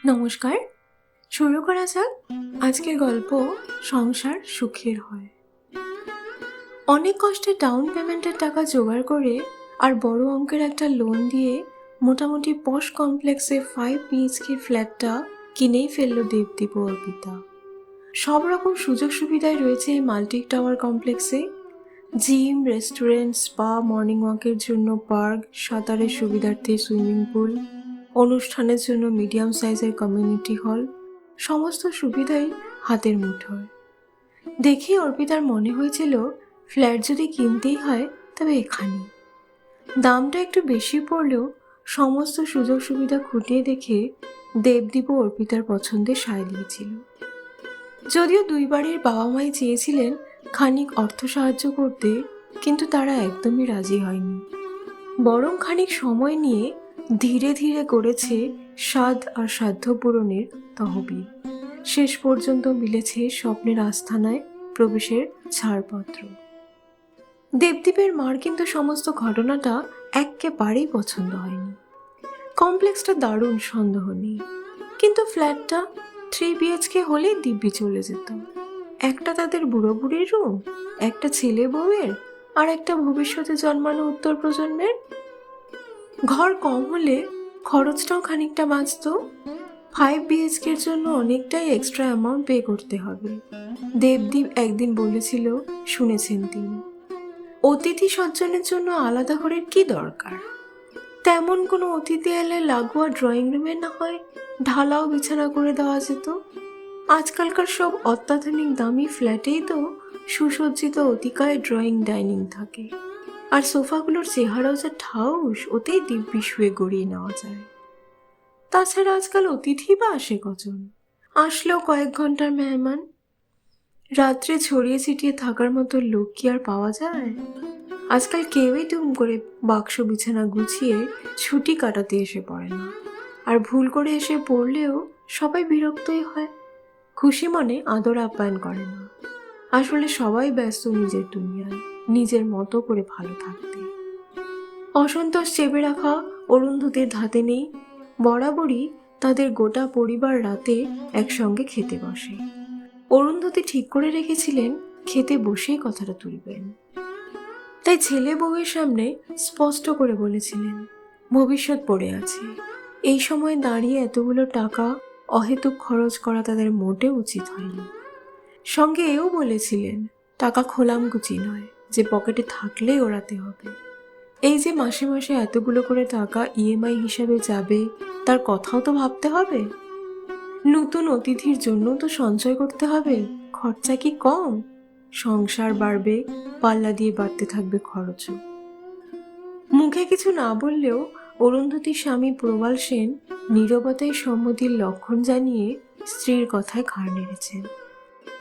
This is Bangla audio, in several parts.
নমস্কার। শুরু করা যাক আজকের গল্প। সংসার সুখের হয়। অনেক কষ্টে ডাউন পেমেন্টের টাকা জোগাড় করে আর বড় অঙ্কের একটা লোন দিয়ে মোটামুটি পশ কমপ্লেক্সে 5 বিএইচকে ফ্ল্যাটটা কিনেই ফেললো দেবদীপ ও অর্পিতা। সব রকম সুযোগ সুবিধায় রয়েছে এই মাল্টি টাওয়ার কমপ্লেক্সে। জিম, রেস্টুরেন্ট, স্পা, মর্নিং ওয়াকের জন্য পার্ক, সাঁতারের সুবিধার্থে সুইমিং পুল, অনুষ্ঠানের জন্য মিডিয়াম সাইজের কমিউনিটি হল, সমস্ত সুবিধাই হাতের মুঠোয়। দেখে অর্পিতার মনে হয়েছিল ফ্ল্যাট যদি কিনতেই হয় তবে এখানে। দামটা একটু বেশি পড়লেও সমস্ত সুযোগ সুবিধা খুঁটিয়ে দেখে দেবদীপ ও অর্পিতার পছন্দে সায় দিয়েছিল। যদিও দুই বাড়ির বাবা মাই চেয়েছিলেন খানিক অর্থ সাহায্য করতে, কিন্তু তারা একদমই রাজি হয়নি। বরং খানিক সময় নিয়ে ধীরে ধীরে করেছে স্বাদ আর সাধ্য পূরণের তহবিল। শেষ পর্যন্ত মিলেছে স্বপ্নের আস্থানায় প্রবেশের ছাড়পত্র। দেবদীপের মার কিন্তু সমস্ত ঘটনাটা একেবারেই পছন্দ হয়নি। কমপ্লেক্সটা দারুণ, সন্দেহ নেই, কিন্তু ফ্ল্যাটটা 3 বিএইচকে হলেই দিব্যি চলে যেত। একটা তাদের বুড়ো বুড়ির রুম, একটা ছেলে বউয়ের, আর একটা ভবিষ্যতে জন্মানো উত্তর প্রজন্মের। ঘর কম হলে খরচটাও খানিকটা বাঁচত। 5 বিএইচকের জন্য অনেকটাই এক্সট্রা অ্যামাউন্ট পে করতে হবে। দেবদীপ একদিন বলেছিল, শুনেছেন তিনি, অতিথি সজ্জনের জন্য আলাদা ঘরের কি দরকার? তেমন কোনো অতিথি এলে লাগোয়া ড্রয়িং রুমে না হয় ঢালাও বিছানা করে দেওয়া যেত। আজকালকার সব অত্যাধুনিক দামি ফ্ল্যাটেই তো সুসজ্জিত অতিকায় ড্রয়িং ডাইনিং থাকে, আর সোফাগুলোর চেহারাও যা ঠাউস, ওতেই দিব্যি শুয়ে গড়িয়ে নেওয়া যায়। তাছাড়া আজকাল অতিথি বা আসে কজন? আসলেও কয়েক ঘন্টার মেহমান। রাত্রে ছড়িয়ে ছিটিয়ে থাকার মতো লোক কি আর পাওয়া যায়? আজকাল কেউই টুম করে বাক্স বিছানা গুছিয়ে ছুটি কাটাতে এসে পড়ে না, আর ভুল করে এসে পড়লেও সবাই বিরক্তই হয়, খুশি মনে আদর আপ্যায়ন করে না। আসলে সবাই ব্যস্ত নিজের দুনিয়ায়, নিজের মতো করে ভালো থাকতে। অসন্তোষ চেপে রাখা অরুন্ধতির ধাতে নেই। বরাবরই তাদের গোটা পরিবার রাতে একসঙ্গে খেতে বসে। অরুন্ধতী ঠিক করে রেখেছিলেন খেতে বসেই কথাটা তুলবেন। তাই ছেলে বউয়ের সামনে স্পষ্ট করে বলেছিলেন, ভবিষ্যৎ পড়ে আছে, এই সময় দাঁড়িয়ে এতগুলো টাকা অহেতুক খরচ করা তাদের মোটেও উচিত হয়নি। সঙ্গে এও বলেছিলেন, টাকা খোলামকুচি নয় যে পকেটে থাকলেই ওড়াতে হবে। এই যে মাসে মাসে এতগুলো করে টাকা ইএমআই হিসাবে যাবে, তার কথাও তো ভাবতে হবে। নতুন অতিথির জন্য তো সঞ্চয় করতে হবে, খরচা কি কম? সংসার বাড়বে, পাল্লা দিয়ে বাড়তে থাকবে খরচও। মুখে কিছু না বললেও অরুন্ধতির স্বামী প্রবাল সেন নীরবতায় সম্মতির লক্ষণ জানিয়ে স্ত্রীর কথায় ঘাড় নেড়েছেন।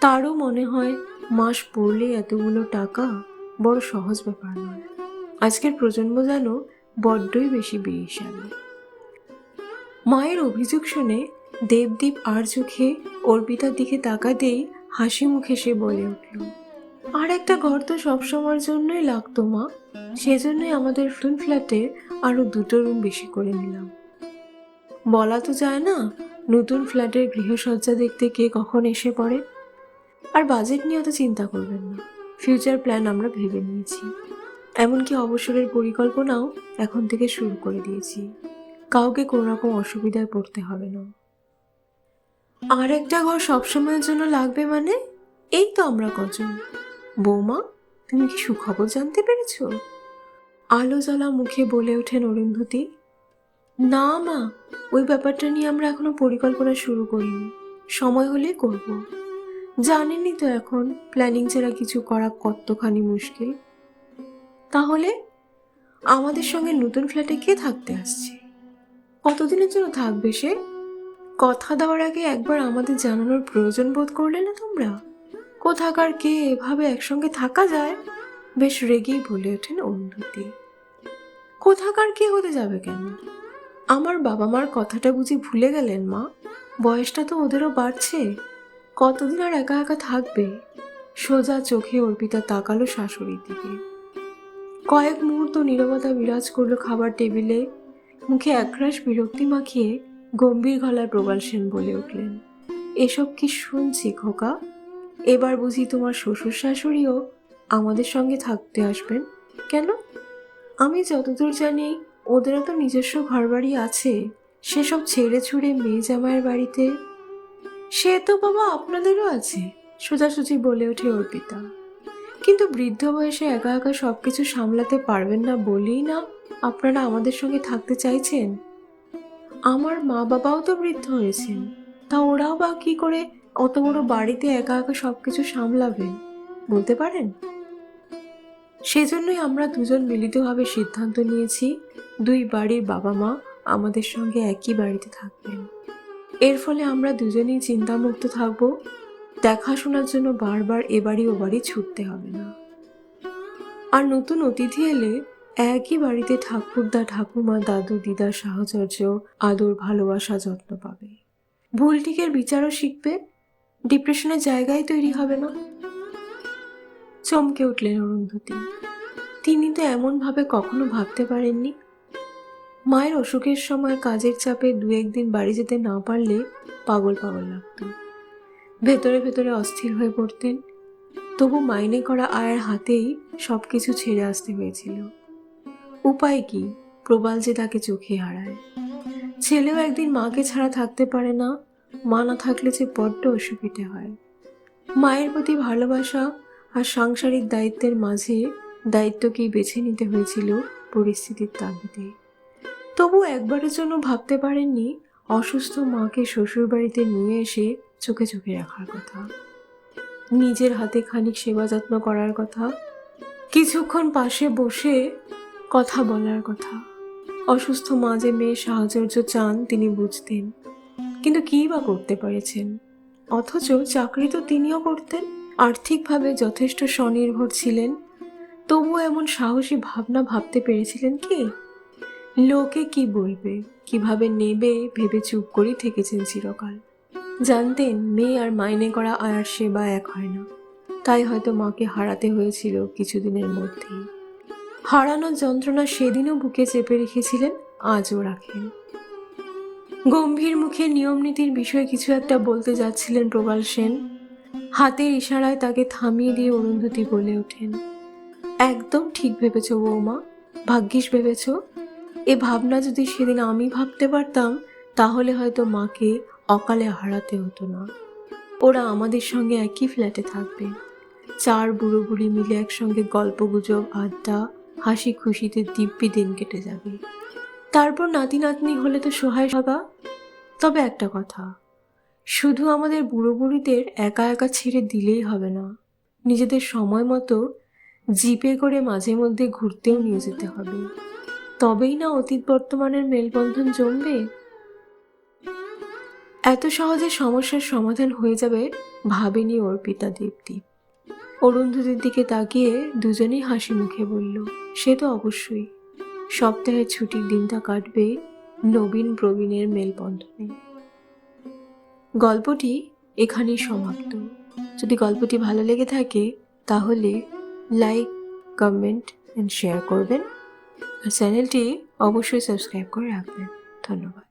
তারও মনে হয় মাস পড়লে এতগুলো টাকা বড় সহজ ব্যাপার নয়। আজকের প্রজন্ম যেন বড্ডই বেশি বেহিসাবি। মায়ের অভিযোগ শুনে দেবদীপ আর চোখে অর্পিতার দিকে তাকাতেই হাসি মুখে সে বলে উঠল, আর একটা ঘর তো সবসময়ের জন্যই লাগতো মা, সেজন্যই আমাদের নতুন ফ্ল্যাটে আরো 2টো রুম বেশি করে নিলাম। বলা তো যায় না নতুন ফ্ল্যাটের গৃহসজ্জা দেখতে কে কখন এসে পড়ে। আর বাজেট নিয়ে অত চিন্তা করবেন না, ফিউচার প্ল্যান আমরা ভেবে নিয়েছি। এমনকি অবসরের পরিকল্পনাও এখন থেকে শুরু করে দিয়েছি। কাউকে কোনো রকম অসুবিধায় পড়তে হবে না। আর একটা ঘর সবসময়ের জন্য লাগবে মানে? এই তো আমরা কজন। বৌমা, তুমি কি সুখবর জানতে পেরেছো? আলো জ্বলা মুখে বলে ওঠেন অরুন্ধতী। না মা, ওই ব্যাপারটা নিয়ে আমরা এখনো পরিকল্পনা শুরু করিনি, সময় হলে করব। জানেনই তো এখন প্ল্যানিং ছাড়া কিছু করা কতখানি মুশকিল। তাহলে আমাদের সঙ্গে নতুন ফ্ল্যাটে কে থাকতে আসছে? কতদিনের জন্য থাকবে সে? কথা দেওয়ার আগে একবার আমাদের জানানোর প্রয়োজন বোধ করলে না তোমরা? কোথাকার কে এভাবে একসঙ্গে থাকা যায়? বেশ রেগেই বলে ওঠেন অরুন্ধতী। কোথাকার কে হতে যাবে কেন? আমার বাবা মার কথাটা বুঝি ভুলে গেলেন মা? বয়সটা তো ওদেরও বাড়ছে, কতদিন আর একা একা থাকবে? সোজা চোখে অর্পিতা তাকালো শাশুড়ির দিকে। কয়েক মুহূর্ত নীরবতা বিরাজ করলো খাবার টেবিলে। মুখে একরাশ বিরক্তি মাখিয়ে গম্ভীর গলায় প্রবাল সেন বলে উঠলেন, এসব কি শুনছি খোকা? এবার বুঝি তোমার শ্বশুর শাশুড়িও আমাদের সঙ্গে থাকতে আসবেন? কেন? আমি যতদূর জানি ওদেরও তো নিজস্ব ঘরবাড়ি আছে, সেসব ছেড়ে ছুড়ে মেয়ে জামাইয়ের বাড়িতে। সে তো বাবা আপনাদেরও আছে, সোজাসুজি বলে ওঠে অর্পিতা। কিন্তু বৃদ্ধ বয়সে একা একা সবকিছু সামলাতে পারবেন না বলেই না আপনারা আমাদের সঙ্গে থাকতে চাইছেন। আমার মা বাবাও তো বৃদ্ধ হয়েছেন, তা ওরাও বা কি করে অত বড় বাড়িতে একা একা সবকিছু সামলাবেন বলতে পারেন? সেজন্যই আমরা দুজন মিলিতভাবে সিদ্ধান্ত নিয়েছি, দুই বাড়ির বাবা মা আমাদের সঙ্গে একই বাড়িতে থাকবেন। এর ফলে আমরা দুজনেই চিন্তামুক্ত থাকব, দেখাশোনার জন্য বারবার এ বাড়ি ও বাড়ি ছুটতে হবে না। আর নতুন অতিথি এলে একই বাড়িতে ঠাকুরদা ঠাকুমা দাদু দিদার সাহচর্য আদর ভালোবাসা যত্ন পাবে। ভুল ঠিকের বিচারও শিখবে, ডিপ্রেশনের জায়গায় তৈরি হবে না। চমকে উঠলেন অরুন্ধতী। তিনি তো এমনভাবে কখনো ভাবতে পারেননি। মায়ের অসুখের সময় কাজের চাপে দু একদিন বাড়ি যেতে না পারলে পাগল পাগল লাগত, ভেতরে ভেতরে অস্থির হয়ে পড়তেন। তবু মাইনে করা আয়ের হাতেই সবকিছু ছেড়ে আসতে হয়েছিল। উপায় কি? প্রবাল যে তাকে চোখে হারায়। ছেলেও একদিন মাকে ছাড়া থাকতে পারে না, মা না থাকলে যে বড্ড অসুবিধে হয়। মায়ের প্রতি ভালোবাসা আর সাংসারিক দায়িত্বের মাঝে দায়িত্বকেই বেছে নিতে হয়েছিল পরিস্থিতির তাগিদে। তবু একবারের জন্য ভাবতে পারেননি অসুস্থ মাকে শ্বশুরবাড়িতে নিয়ে এসে চোখে চোখে রাখার কথা, নিজের হাতে খানিক সেবা যত্ন করার কথা, কিছুক্ষণ পাশে বসে কথা বলার কথা। অসুস্থ মা যে মেয়ের সাহচর্য চান তিনি বুঝতেন, কিন্তু কী বা করতে পেরেছেন? অথচ চাকরি তো তিনিও করতেন, আর্থিকভাবে যথেষ্ট স্বনির্ভর ছিলেন। তবুও এমন সাহসী ভাবনা ভাবতে পেরেছিলেন কি? লোকে কি বলবে, কিভাবে নেবে ভেবে চুপ করেই থেকেছেন চিরকাল। জানতেন মেয়ে আর মাইনে করা আয়ার সেবা এক হয় না, তাই হয়তো মাকে হারাতে হয়েছিল কিছুদিনের মধ্যেই। হারানোর যন্ত্রণা সেদিনও বুকে চেপে রেখেছিলেন, আজও রাখেন। গম্ভীর মুখে নিয়ম নীতির বিষয়ে কিছু একটা বলতে যাচ্ছিলেন প্রবাল সেন। হাতের ইশারায় তাকে থামিয়ে দিয়ে অরুন্ধতী বলে ওঠেন, একদম ঠিক ভেবেছ বৌমা, ভাগ্যিস ভেবেছ। এ ভাবনা যদি সেদিন আমি ভাবতে পারতাম তাহলে হয়তো মাকে অকালে হারাতে হতো না। ওরা আমাদের সঙ্গে একই ফ্ল্যাটে থাকবে, চার বুড়ো বুড়ি মিলে একসঙ্গে গল্প গুজব আড্ডা হাসি খুশিতে দিব্যি দিন কেটে যাবে। তারপর নাতি নাতনি হলে তো সহায় সবা। তবে একটা কথা, শুধু আমাদের বুড়ো বুড়িদের একা একা ছেড়ে দিলেই হবে না, নিজেদের সময় মতো জিপে করে মাঝে মধ্যে ঘুরতেও নিয়ে যেতে হবে। তবেই না অতীত বর্তমানের মেলবন্ধন জমবে। এত সহজে সমস্যার সমাধান হয়ে যাবে ভাবেনি অর্পিতা দীপ্তি। অরুন্ধতির দিকে তাকিয়ে দুজনেই হাসি মুখে বলল, সে তো অবশ্যই। সপ্তাহের ছুটির দিনটা কাটবে নবীন প্রবীণের মেলবন্ধনে। গল্পটি এখানেই সমাপ্ত। যদি গল্পটি ভালো লেগে থাকে তাহলে লাইক, কমেন্ট এন্ড শেয়ার করবেন, আর চ্যানেলটি অবশ্যই সাবস্ক্রাইব করে রাখবেন। ধন্যবাদ।